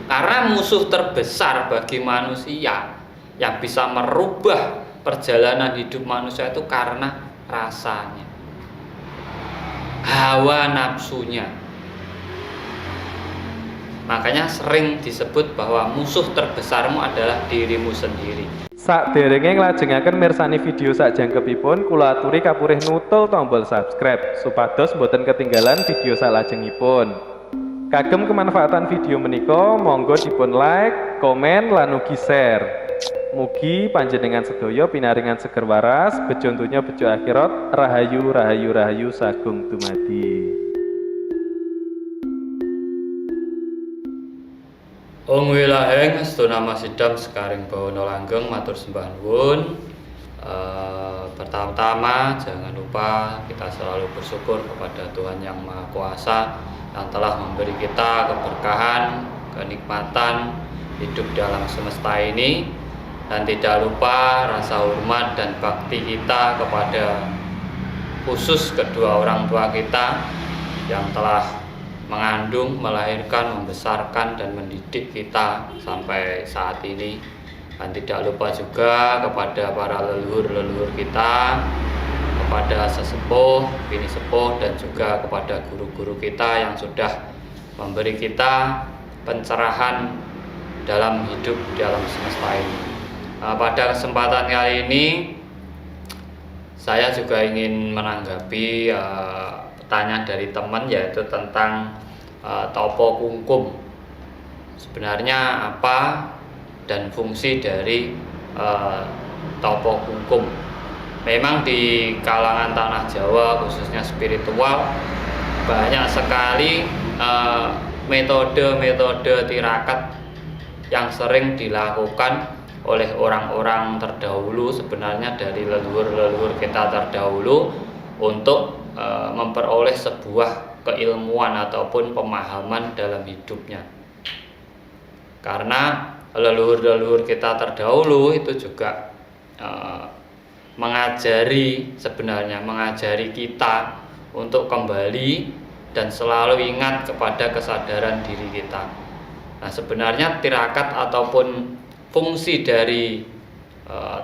Karena musuh terbesar bagi manusia yang bisa merubah perjalanan hidup manusia itu karena rasanya, hawa nafsunya. Makanya sering disebut bahwa musuh terbesarmu adalah dirimu sendiri. Sakderenge nglajengaken mirsani video sakjangkepipun, kula aturi kapurih nutul tombol subscribe supados boten ketinggalan video salajengipun. Kagem kemanfaatan video menika, monggo dipun like, komen, lan ugi share. Mugi panjenengan sedaya pinaringan seger waras, bejo donya bejo akhirat, rahayu rahayu rahayu sagung dumadi. Om wilaheng sedaya masidam sekaring bawana langgeng matur sembah nuwun. Pertama-tama jangan lupa kita selalu bersyukur kepada Tuhan Yang Maha Kuasa yang telah memberi kita keberkahan, kenikmatan hidup dalam semesta ini, dan tidak lupa rasa hormat dan bakti kita kepada khusus kedua orang tua kita yang telah mengandung, melahirkan, membesarkan, dan mendidik kita sampai saat ini. Dan tidak lupa juga kepada para leluhur-leluhur kita, kepada sesepuh, bini sepuh, dan juga kepada guru-guru kita yang sudah memberi kita pencerahan dalam hidup dalam semesta ini. Pada kesempatan kali ini saya juga ingin menanggapi pertanyaan dari teman, yaitu tentang topo kungkum. Sebenarnya apa dan fungsi dari topo kungkum? Memang di kalangan tanah Jawa, khususnya spiritual, banyak sekali metode-metode tirakat yang sering dilakukan oleh orang-orang terdahulu, sebenarnya dari leluhur-leluhur kita terdahulu, untuk memperoleh sebuah keilmuan ataupun pemahaman dalam hidupnya. Karena leluhur-leluhur kita terdahulu itu juga mengajari kita untuk kembali dan selalu ingat kepada kesadaran diri kita. Nah, sebenarnya tirakat ataupun fungsi dari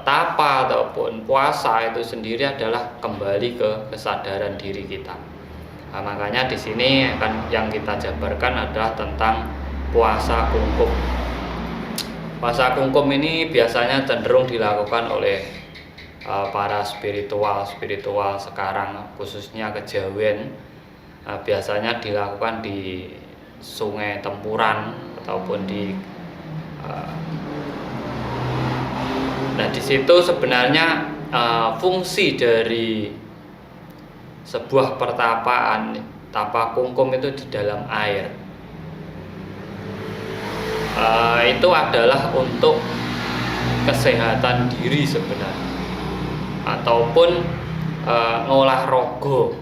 tapa ataupun puasa itu sendiri adalah kembali ke kesadaran diri kita. Nah, makanya di sini yang kita jabarkan adalah tentang puasa kungkum. Puasa kungkum ini biasanya cenderung dilakukan oleh para spiritual sekarang, khususnya kejawen. Biasanya dilakukan di Sungai Tempuran ataupun di Nah, di situ sebenarnya fungsi dari sebuah pertapaan, tapa kungkum itu di dalam air. Itu adalah untuk kesehatan diri sebenarnya, ataupun ngolah rogo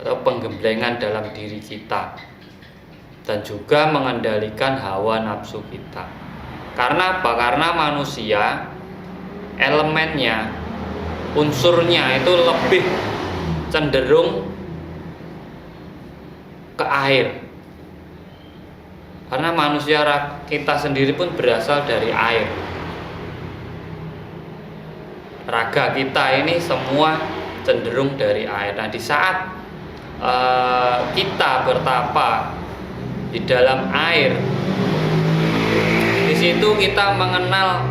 atau penggemblengan dalam diri kita, dan juga mengendalikan hawa nafsu kita. Karena apa? Karena manusia elemennya, unsurnya itu lebih cenderung ke air. Karena manusia kita sendiri pun berasal dari air. Raga kita ini semua cenderung dari air. Nah, di saat kita bertapa di dalam air, di situ kita mengenal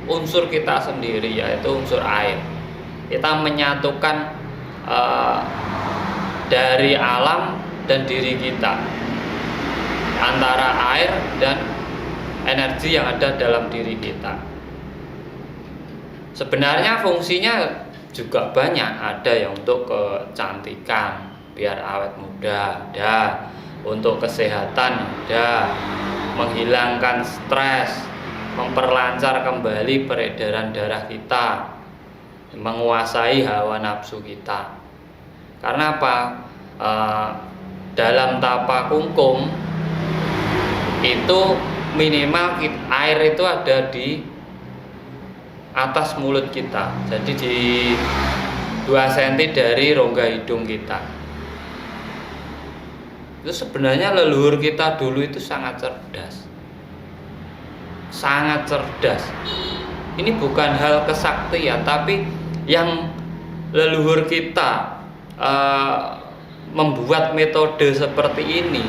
unsur kita sendiri, yaitu unsur air. Kita menyatukan dari alam dan diri kita, antara air dan energi yang ada dalam diri kita. Sebenarnya fungsinya juga banyak, ada yang untuk kecantikan, biar awet muda, ada untuk kesehatan, ada menghilangkan stres, memperlancar kembali peredaran darah kita, menguasai hawa nafsu kita. Karena apa? Dalam tapa kungkum itu minimal air itu ada di atas mulut kita, jadi di 2 cm dari rongga hidung kita. Itu sebenarnya leluhur kita dulu itu sangat cerdas. Sangat cerdas. Ini bukan hal kesaktian, tapi yang leluhur kita membuat metode seperti ini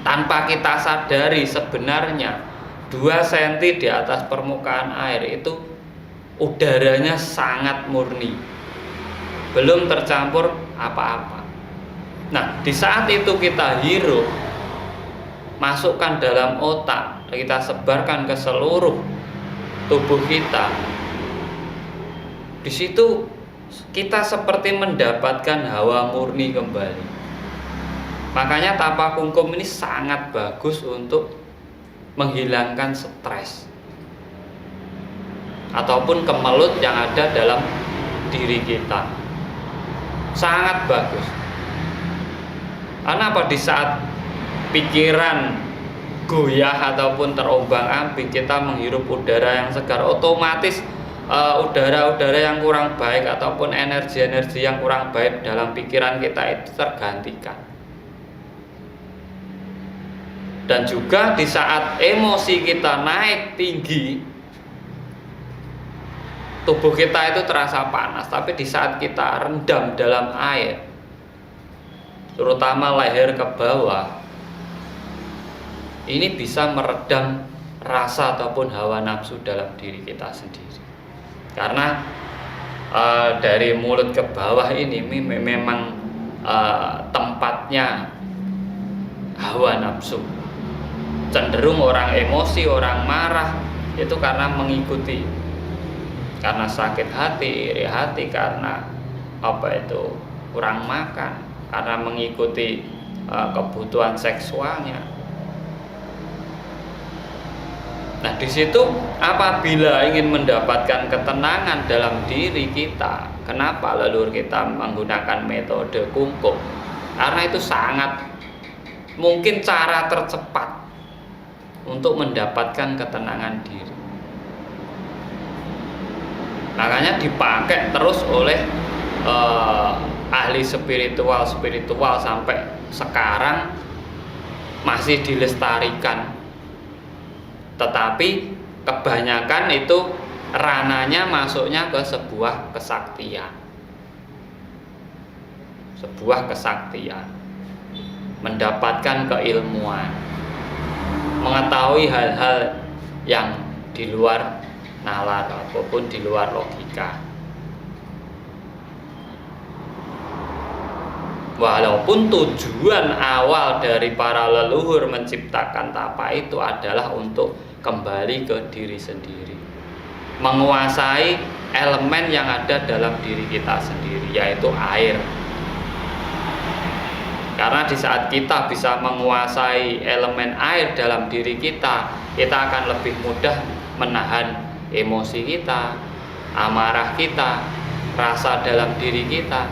tanpa kita sadari sebenarnya 2 cm di atas permukaan air itu udaranya sangat murni, belum tercampur apa-apa. Nah, di saat itu kita hirup, masukkan dalam otak, kita sebarkan ke seluruh tubuh kita. Di situ kita seperti mendapatkan hawa murni kembali. Makanya tapak kungkum ini sangat bagus untuk menghilangkan stres ataupun kemelut yang ada dalam diri kita. Sangat bagus. Karena apa? Di saat pikiran goyah ataupun terombang-ambing, kita menghirup udara yang segar, otomatis udara-udara yang kurang baik ataupun energi-energi yang kurang baik dalam pikiran kita itu tergantikan. Dan juga di saat emosi kita naik tinggi, tubuh kita itu terasa panas. Tapi di saat kita rendam dalam air, terutama leher ke bawah, ini bisa meredam rasa ataupun hawa nafsu dalam diri kita sendiri. Karena dari mulut ke bawah ini memang tempatnya hawa nafsu. Cenderung orang emosi, orang marah itu karena mengikuti, karena sakit hati, iri hati, karena kurang makan, karena mengikuti kebutuhan seksualnya. Nah, di situ apabila ingin mendapatkan ketenangan dalam diri kita, kenapa leluhur kita menggunakan metode kungkum? Karena itu sangat mungkin cara tercepat untuk mendapatkan ketenangan diri. Makanya dipakai terus oleh ahli spiritual sampai sekarang masih dilestarikan. Tetapi kebanyakan itu rananya masuknya ke sebuah kesaktian. Mendapatkan keilmuan, mengetahui hal-hal yang di luar nalar ataupun di luar logika. Walaupun tujuan awal dari para leluhur menciptakan tapak itu adalah untuk kembali ke diri sendiri, menguasai elemen yang ada dalam diri kita sendiri, yaitu air. Karena di saat kita bisa menguasai elemen air dalam diri kita akan lebih mudah menahan emosi kita, amarah kita, rasa dalam diri kita.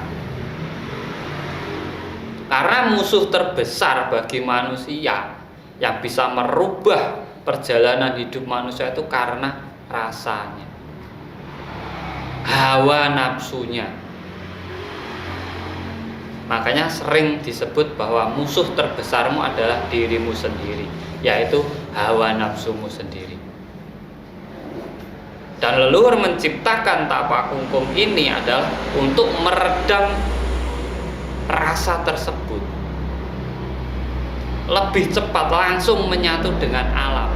Karena musuh terbesar bagi manusia yang bisa merubah perjalanan hidup manusia itu karena rasanya, hawa nafsunya. Makanya sering disebut bahwa musuh terbesarmu adalah dirimu sendiri, yaitu hawa nafsumu sendiri. Dan leluhur menciptakan tapak kungkum ini adalah untuk meredam rasa tersebut, lebih cepat langsung menyatu dengan alam.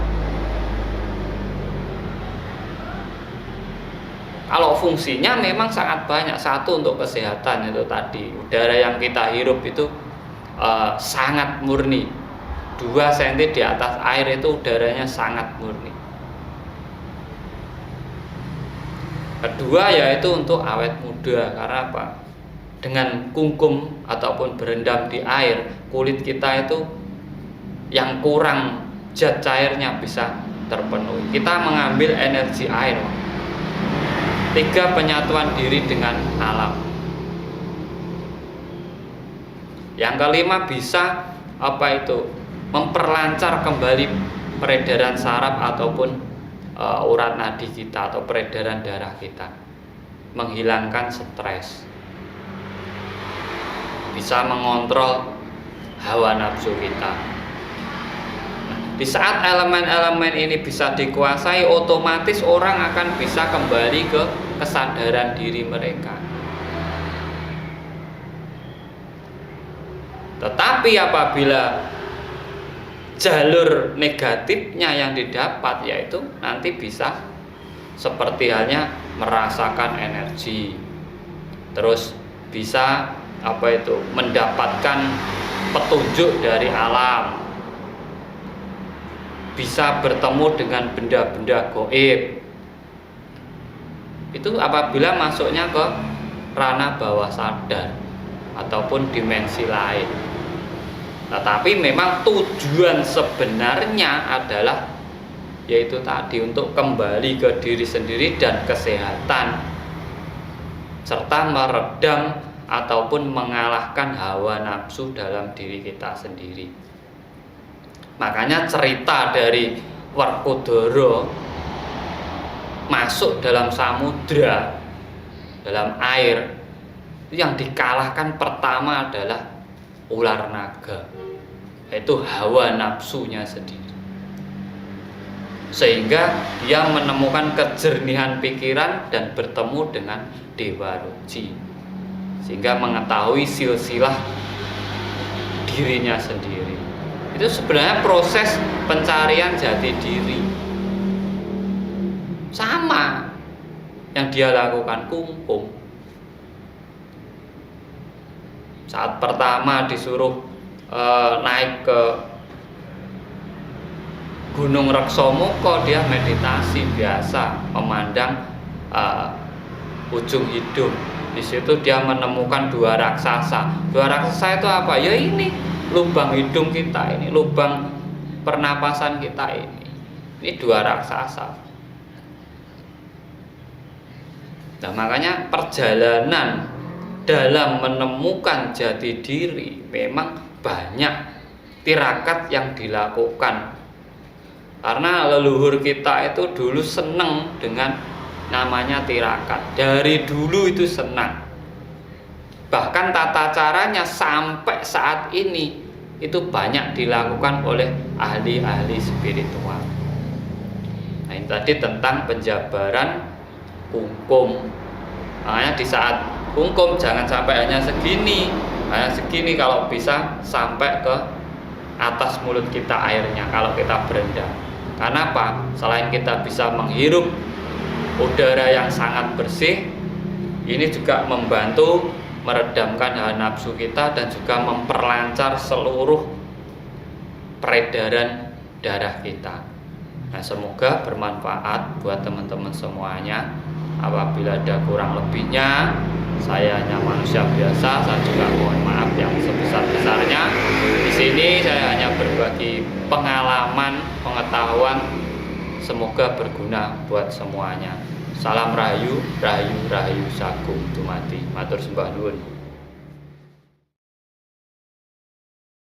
Kalau fungsinya memang sangat banyak. Satu, untuk kesehatan, itu tadi udara yang kita hirup itu sangat murni. 2 cm di atas air itu udaranya sangat murni. Kedua, yaitu untuk awet muda. Karena apa? Dengan kungkum ataupun berendam di air, kulit kita itu yang kurang zat cairnya bisa terpenuhi. Kita mengambil energi air. 3, penyatuan diri dengan alam. Yang kelima, bisa memperlancar kembali peredaran saraf ataupun urat nadi kita atau peredaran darah kita, menghilangkan stres, bisa mengontrol hawa nafsu kita. Nah, di saat elemen-elemen ini bisa dikuasai, otomatis orang akan bisa kembali ke kesadaran diri mereka. Tetapi apabila jalur negatifnya yang didapat, yaitu nanti bisa seperti halnya merasakan energi, terus bisa mendapatkan petunjuk dari alam, bisa bertemu dengan benda-benda gaib. Itu apabila masuknya ke ranah bawah sadar ataupun dimensi lain. Tetapi memang tujuan sebenarnya adalah yaitu tadi untuk kembali ke diri sendiri dan kesehatan, serta meredam ataupun mengalahkan hawa nafsu dalam diri kita sendiri. Makanya cerita dari Werkudara masuk dalam samudra, dalam air, yang dikalahkan pertama adalah ular naga, yaitu hawa nafsunya sendiri, sehingga dia menemukan kejernihan pikiran dan bertemu dengan Dewa Ruci, sehingga mengetahui silsilah dirinya sendiri. Itu sebenarnya proses pencarian jati diri, sama yang dia lakukan Kungkum. Saat pertama disuruh naik ke Gunung Reksomuka, dia meditasi biasa, memandang ujung hidung. Di situ dia menemukan dua raksasa. Dua raksasa itu apa? Ya ini lubang hidung kita, ini lubang pernapasan kita ini. Ini dua raksasa. Nah, makanya perjalanan dalam menemukan jati diri memang banyak tirakat yang dilakukan, karena leluhur kita itu dulu seneng dengan namanya tirakat. Dari dulu itu senang, bahkan tata caranya sampai saat ini itu banyak dilakukan oleh ahli-ahli spiritual. Nah, ini tadi tentang penjabaran Kungkum. Makanya di saat Kungkum jangan sampai hanya segini, kalau bisa sampai ke atas mulut kita airnya kalau kita berendam. Karena apa? Selain kita bisa menghirup udara yang sangat bersih, ini juga membantu meredamkan hawa nafsu kita dan juga memperlancar seluruh peredaran darah kita. Nah, semoga bermanfaat buat teman-teman semuanya. Apabila ada kurang lebihnya, saya hanya manusia biasa, saya juga mohon maaf yang sebesar-besarnya. Di sini saya hanya berbagi pengalaman, pengetahuan, semoga berguna buat semuanya. Salam rahayu, rahayu, rahayu sagung dumadi. Matur sembah nuwun.